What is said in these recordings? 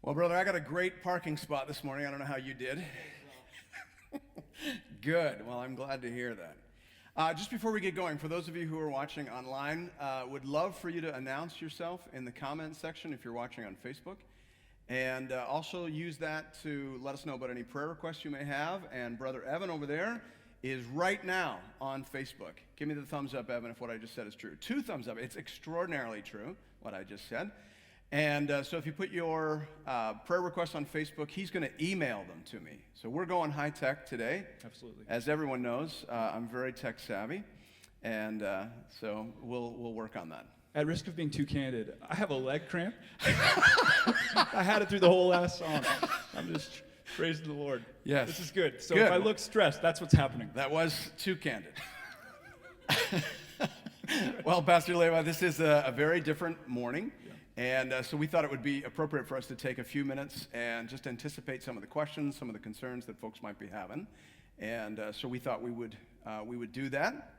Well, brother, I got a great parking spot this morning. I don't know how you did. Good. Well, I'm glad to hear that. Just before we get going, for those of you who are watching online, would love for you to announce yourself in the comments section if you're watching on Facebook. And also use that to let us know about any prayer requests you may have. And Brother Evan over there is right now on Facebook. Give me the thumbs up, Evan, if what I just said is true. 2 thumbs up. It's extraordinarily true, what I just said. And so if you put your prayer requests on Facebook, he's going to email them to me. So we're going high tech today. Absolutely. As everyone knows, I'm very tech savvy. And so we'll work on that. At risk of being too candid, I have a leg cramp. I had it through the whole last song. I'm just praising the Lord. Yes. This is good. So Good. if I look stressed, that's what's happening. That was too candid. Well, Pastor Leva, this is a very different morning. And so we thought it would be appropriate for us to take a few minutes and just anticipate some of the questions, some of the concerns that folks might be having. And so we thought we would do that.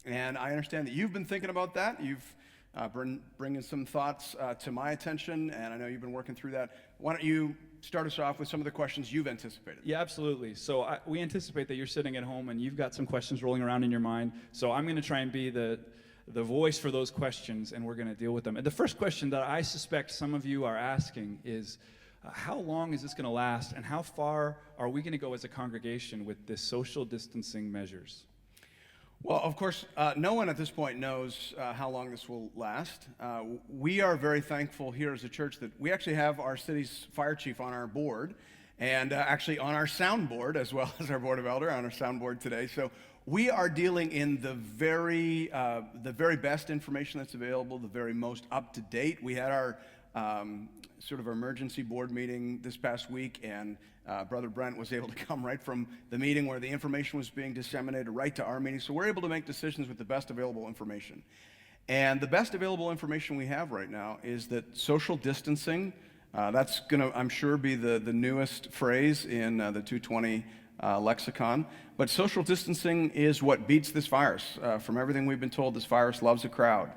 And I understand that you've been thinking about that. You've bringing some thoughts to my attention, and I know you've been working through that. Why don't you start us off with some of the questions you've anticipated? Yeah, absolutely. So we anticipate that you're sitting at home and you've got some questions rolling around in your mind. So I'm going to try and be the voice for those questions, and we're going to deal with them. And the first question that I suspect some of you are asking is, how long is this going to last, and how far are we going to go as a congregation with this social distancing measures? Well, of course, no one at this point knows how long this will last. We are very thankful here as a church that we actually have our city's fire chief on our board, and actually on our soundboard, as well as our board of elder on our soundboard today. So we are dealing in the very best information that's available, the very most up to date. We had our sort of emergency board meeting this past week, and Brother Brent was able to come right from the meeting where the information was being disseminated right to our meeting. So we're able to make decisions with the best available information. And the best available information we have right now is that social distancing, that's going to, I'm sure, be the newest phrase in the 220 lexicon. But social distancing is what beats this virus. From everything we've been told, this virus loves a crowd.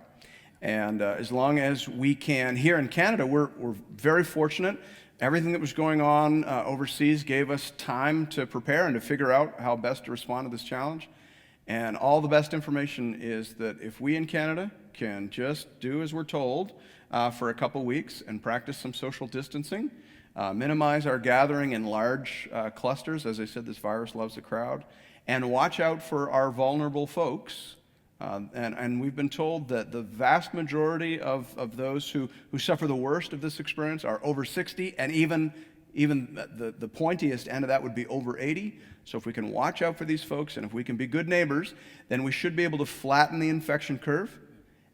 And as long as we can, here in Canada, we're very fortunate. Everything that was going on overseas gave us time to prepare and to figure out how best to respond to this challenge. And all the best information is that if we in Canada can just do as we're told for a couple weeks and practice some social distancing, minimize our gathering in large clusters. As I said, this virus loves a crowd. And watch out for our vulnerable folks. And we've been told that the vast majority of those who suffer the worst of this experience are over 60, and even the pointiest end of that would be over 80. So if we can watch out for these folks, and if we can be good neighbors, then we should be able to flatten the infection curve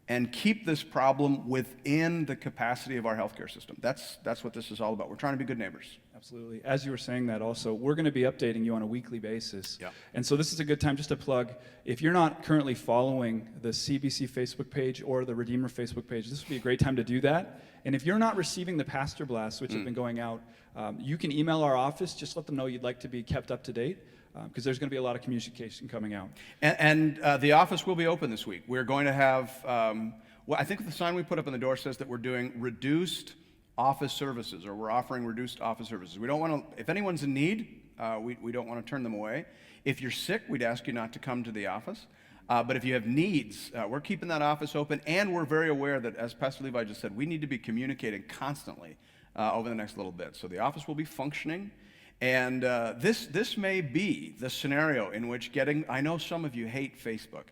and keep this problem within the capacity of our healthcare system. That's what this is all about. We're trying to be good neighbors. Absolutely. As you were saying that also, we're going to be updating you on a weekly basis. Yeah. And so this is a good time just to plug, if you're not currently following the CBC Facebook page or the Redeemer Facebook page, this would be a great time to do that. And if you're not receiving the pastor blasts, which have been going out, you can email our office, just let them know you'd like to be kept up to date, because there's going to be a lot of communication coming out. And the office will be open this week. We're going to have, I think the sign we put up on the door says that we're doing reduced office services, or we're offering reduced office services. We don't want to, if anyone's in need, we don't want to turn them away. If you're sick, we'd ask you not to come to the office. But if you have needs, we're keeping that office open, and we're very aware that, as Pastor Levi just said, we need to be communicating constantly over the next little bit. So the office will be functioning. And this may be the scenario in which I know some of you hate Facebook,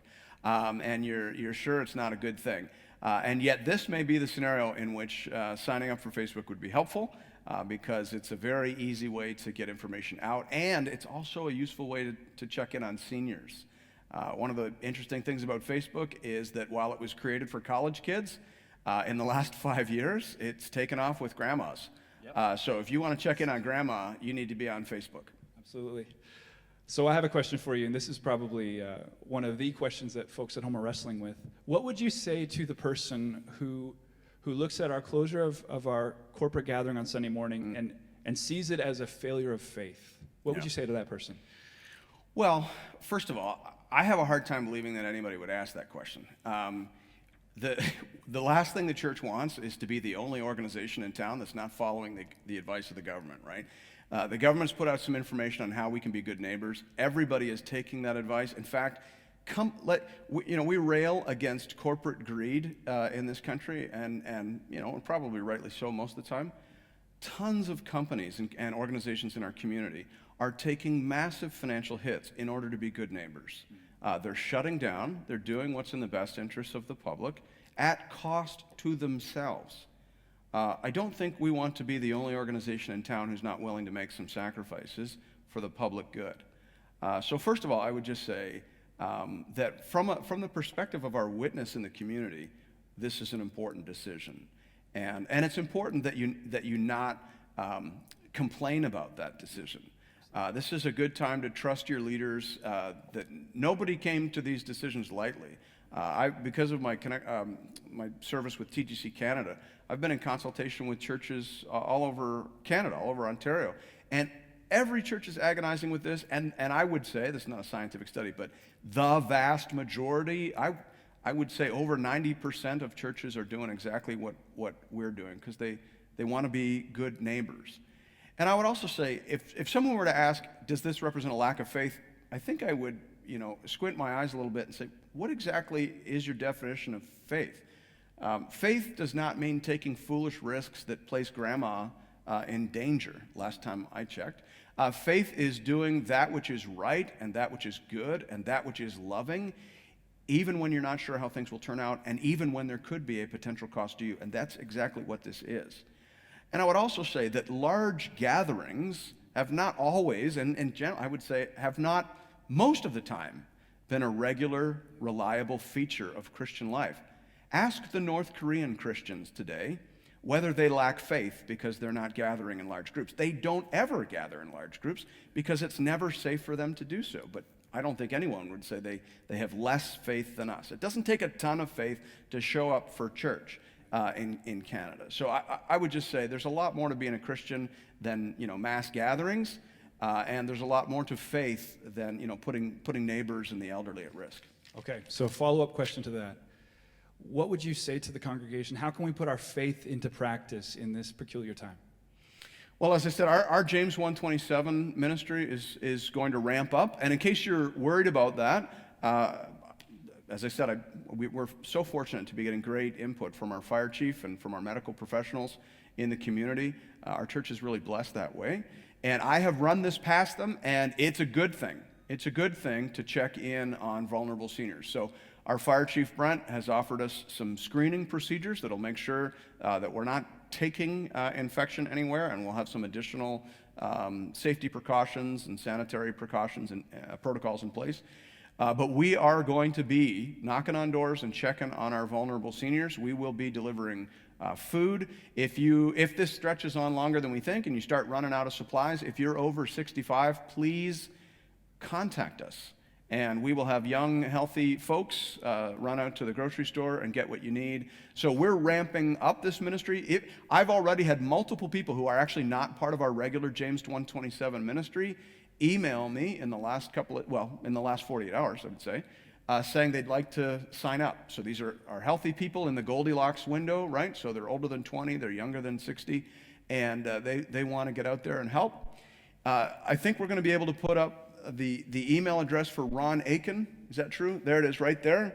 and you're sure it's not a good thing. And yet this may be the scenario in which signing up for Facebook would be helpful, because it's a very easy way to get information out, and it's also a useful way to check in on seniors. One of the interesting things about Facebook is that while it was created for college kids, in the last 5 years, it's taken off with grandmas. Yep. So if you want to check in on grandma, you need to be on Facebook. Absolutely. So I have a question for you, and this is probably one of the questions that folks at home are wrestling with. What would you say to the person who looks at our closure of our corporate gathering on Sunday morning and sees it as a failure of faith? What would you say to that person? Well, first of all, I have a hard time believing that anybody would ask that question. The, the last thing the church wants is to be the only organization in town that's not following the advice of the government, right? The government's put out some information on how we can be good neighbors. Everybody is taking that advice. In fact, we rail against corporate greed in this country, and probably rightly so most of the time. Tons of companies and organizations in our community are taking massive financial hits in order to be good neighbors. They're shutting down. They're doing what's in the best interests of the public at cost to themselves. I don't think we want to be the only organization in town who's not willing to make some sacrifices for the public good. So first of all, I would just say that from the perspective of our witness in the community, this is an important decision. And it's important that you not complain about that decision. This is a good time to trust your leaders. That nobody came to these decisions lightly. Because of my service with TGC Canada, I've been in consultation with churches all over Canada, all over Ontario, and every church is agonizing with this. And I would say, this is not a scientific study, but the vast majority, I would say over 90% of churches are doing exactly what we're doing because they want to be good neighbors. And I would also say, if someone were to ask, does this represent a lack of faith? I think I would, squint my eyes a little bit and say, what exactly is your definition of faith? Faith does not mean taking foolish risks that place grandma in danger, last time I checked. Faith is doing that which is right and that which is good and that which is loving, even when you're not sure how things will turn out and even when there could be a potential cost to you. And that's exactly what this is. And I would also say that large gatherings have not always, and in general, I would say, have not most of the time been a regular, reliable feature of Christian life. Ask the North Korean Christians today whether they lack faith because they're not gathering in large groups. They don't ever gather in large groups because it's never safe for them to do so. But I don't think anyone would say they have less faith than us. It doesn't take a ton of faith to show up for church in Canada. So I would just say there's a lot more to being a Christian than mass gatherings, and there's a lot more to faith than putting neighbors and the elderly at risk. Okay, so follow-up question to that. What would you say to the congregation? How can we put our faith into practice in this peculiar time? Well, as I said, our James 1:27 ministry is going to ramp up. And in case you're worried about that, as I said, we're so fortunate to be getting great input from our fire chief and from our medical professionals in the community. Our church is really blessed that way. And I have run this past them, and it's a good thing. It's a good thing to check in on vulnerable seniors. So our fire chief, Brent, has offered us some screening procedures that'll make sure that we're not taking infection anywhere, and we'll have some additional safety precautions and sanitary precautions and protocols in place. But we are going to be knocking on doors and checking on our vulnerable seniors. We will be delivering food. If this stretches on longer than we think and you start running out of supplies, if you're over 65, please contact us. And we will have young, healthy folks run out to the grocery store and get what you need. So we're ramping up this ministry. I've already had multiple people who are actually not part of our regular James 1:27 ministry email me in the last 48 hours, I would say, saying they'd like to sign up. So these are healthy people in the Goldilocks window, right? So they're older than 20, they're younger than 60, and they want to get out there and help. I think we're going to be able to put up the email address for Ron Aiken. Is that true? There it is right there.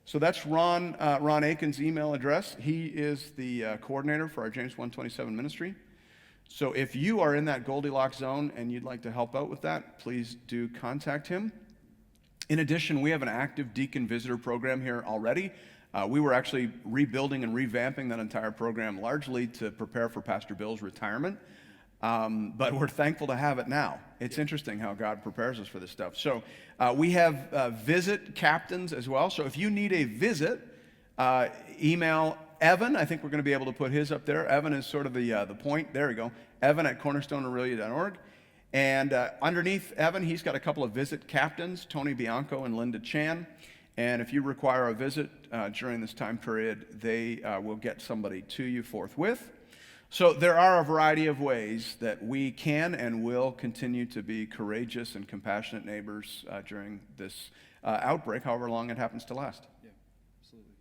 So that's Ron Aiken's email address. He is the coordinator for our James 1:27 ministry. So if you are in that Goldilocks zone and you'd like to help out with that, please do contact him. In addition, we have an active deacon visitor program here already. We were actually rebuilding and revamping that entire program largely to prepare for Pastor Bill's retirement. But we're thankful to have it now. It's interesting how God prepares us for this stuff. So we have visit captains as well. So if you need a visit, email Evan. I think we're going to be able to put his up there. Evan is sort of the point. There we go. Evan at cornerstoneaurelia.org. And underneath Evan, he's got a couple of visit captains, Tony Bianco and Linda Chan. And if you require a visit during this time period, they will get somebody to you forthwith. So there are a variety of ways that we can and will continue to be courageous and compassionate neighbors during this outbreak, however long it happens to last. Yeah, absolutely.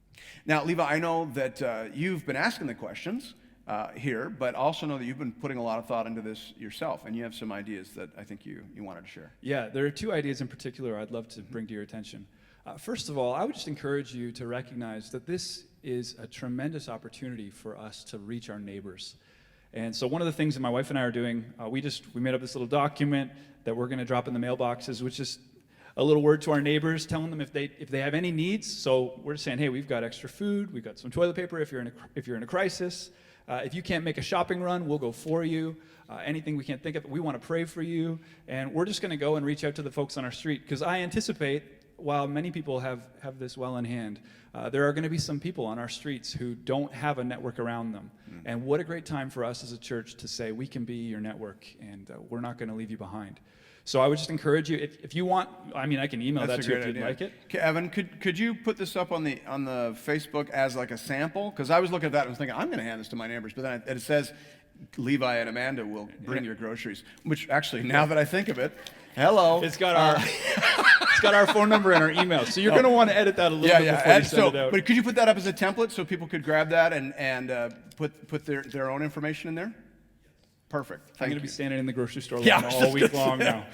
Now, Levi, I know that you've been asking the questions here, but also know that you've been putting a lot of thought into this yourself, and you have some ideas that I think you wanted to share. Yeah, there are two ideas in particular I'd love to bring to your attention. First of all, I would just encourage you to recognize that this is a tremendous opportunity for us to reach our neighbors. And so one of the things that my wife and I are doing, we made up this little document that we're going to drop in the mailboxes, which is a little word to our neighbors, telling them if they have any needs. So we're just saying, hey, we've got extra food, we've got some toilet paper if you're in a crisis. If you can't make a shopping run, we'll go for you. Anything we can't think of, we want to pray for you. And we're just going to go and reach out to the folks on our street, because I anticipate, while many people have this well in hand, there are going to be some people on our streets who don't have a network around them. And what a great time for us as a church to say, we can be your network, and we're not going to leave you behind. So I would just encourage you, if you want, I mean, I can email that to you if you'd like it. Okay, Evan, could you put this up on the Facebook as like a sample? Because I was looking at that and was thinking, I'm going to hand this to my neighbors, but then it says, Levi and Amanda will bring your groceries, which actually, now that I think of it, hello. It's got our phone number and our email, so you're going to want to edit that a little bit before you send it out. But could you put that up as a template so people could grab that and put their own information in there? Perfect. I'm going to be standing in the grocery store Yeah, all week long now.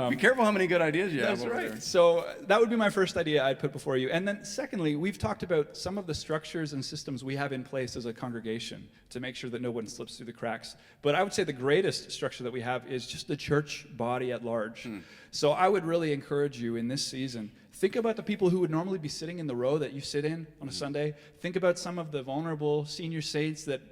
Be careful how many good ideas you have That's over right. there. So that would be my first idea I'd put before you. And then secondly, we've talked about some of the structures and systems we have in place as a congregation to make sure that no one slips through the cracks. But I would say the greatest structure that we have is just the church body at large. So I would really encourage you in this season, think about the people who would normally be sitting in the row that you sit in on a Sunday. Think about some of the vulnerable senior saints that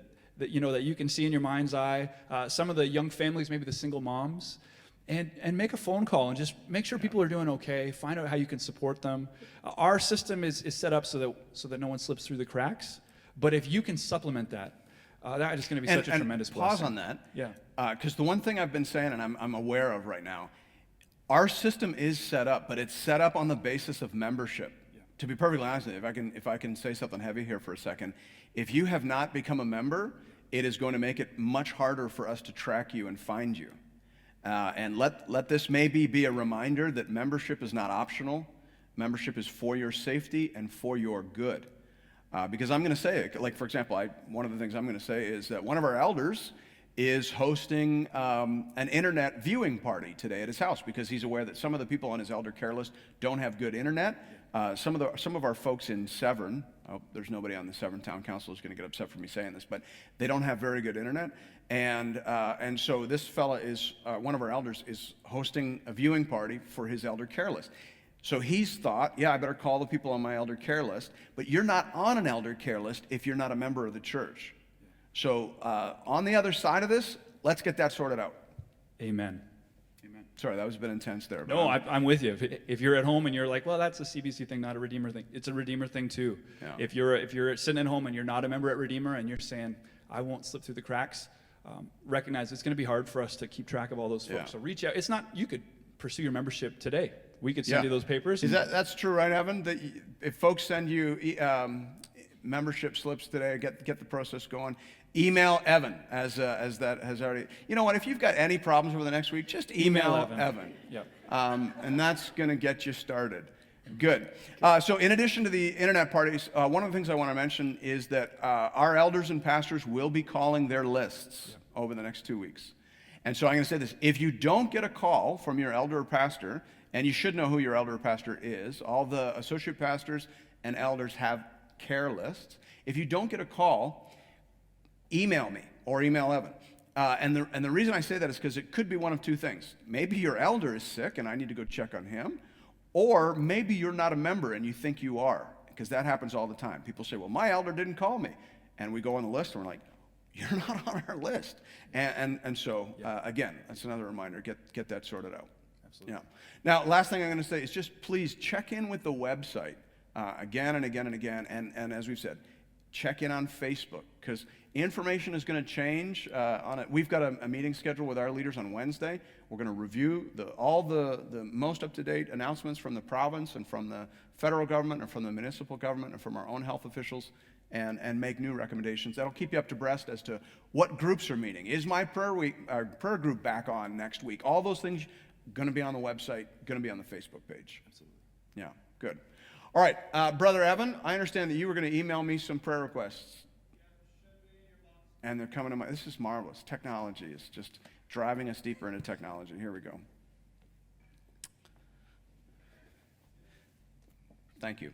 you can see in your mind's eye, some of the young families, maybe the single moms, and make a phone call and just make sure people are doing okay. Find out how you can support them. Our system is set up so that no one slips through the cracks. But if you can supplement that, that is going to be such a tremendous blessing. Pause on that. Yeah. Because the one thing I've been saying, and I'm aware of right now, our system is set up, but it's set up on the basis of membership. Yeah. To be perfectly honest with you, if I can say something heavy here for a second, if you have not become a member, it is going to make it much harder for us to track you and find you. And let this maybe be a reminder that membership is not optional. Membership is for your safety and for your good. Because I'm going to say it, like for example, one of the things I'm going to say is that one of our elders is hosting an internet viewing party today at his house, because he's aware that some of the people on his elder care list don't have good internet. Some of our folks in Severn, there's nobody on the Severn Town Council who's going to get upset for me saying this, but they don't have very good internet, and so this fella is one of our elders is hosting a viewing party for his elder care list. So he's thought, I better call the people on my elder care list, but you're not on an elder care list if you're not a member of the church. So on the other side of this, let's get that sorted out. Amen. Sorry, that was a bit intense there. No, I'm with you. If you're at home and you're like, well, that's a CBC thing, not a Redeemer thing. It's a Redeemer thing too. Yeah. If you're sitting at home and you're not a member at Redeemer and you're saying, I won't slip through the cracks, recognize it's going to be hard for us to keep track of all those folks. Yeah. So reach out. It's not, you could pursue your membership today. We could send you those papers. That's true, right, Evan? That if folks send you membership slips today, get the process going. Email Evan, as that has already. You know what? If you've got any problems over the next week, just email Evan. Yep. And that's going to get you started. Good. So in addition to the internet parties, one of the things I want to mention is that our elders and pastors will be calling their lists over the next 2 weeks. And so I'm going to say this. If you don't get a call from your elder or pastor, and you should know who your elder or pastor is, all the associate pastors and elders have care lists. If you don't get a call, email me or email Evan. And the reason I say that is because it could be one of two things. Maybe your elder is sick and I need to go check on him, or maybe you're not a member and you think you are, because that happens all the time. People say, well, my elder didn't call me. And we go on the list and we're like, you're not on our list. And so, again, that's another reminder, get that sorted out. Absolutely. Yeah. Now, last thing I'm going to say is just please check in with the website again and again and again. And as we've said, check in on Facebook, because information is going to change on it. We've got a meeting scheduled with our leaders on Wednesday. We're going to review all the most up-to-date announcements from the province and from the federal government and from the municipal government and from our own health officials, and make new recommendations. That'll keep you up to breast as to what groups are meeting. Is my prayer group back on next week? All those things going to be on the website, going to be on the Facebook page. Absolutely. Yeah, good. All right, Brother Evan, I understand that you were going to email me some prayer requests. And they're coming to my, this is marvelous. Technology is just driving us deeper into technology. Here we go. Thank you.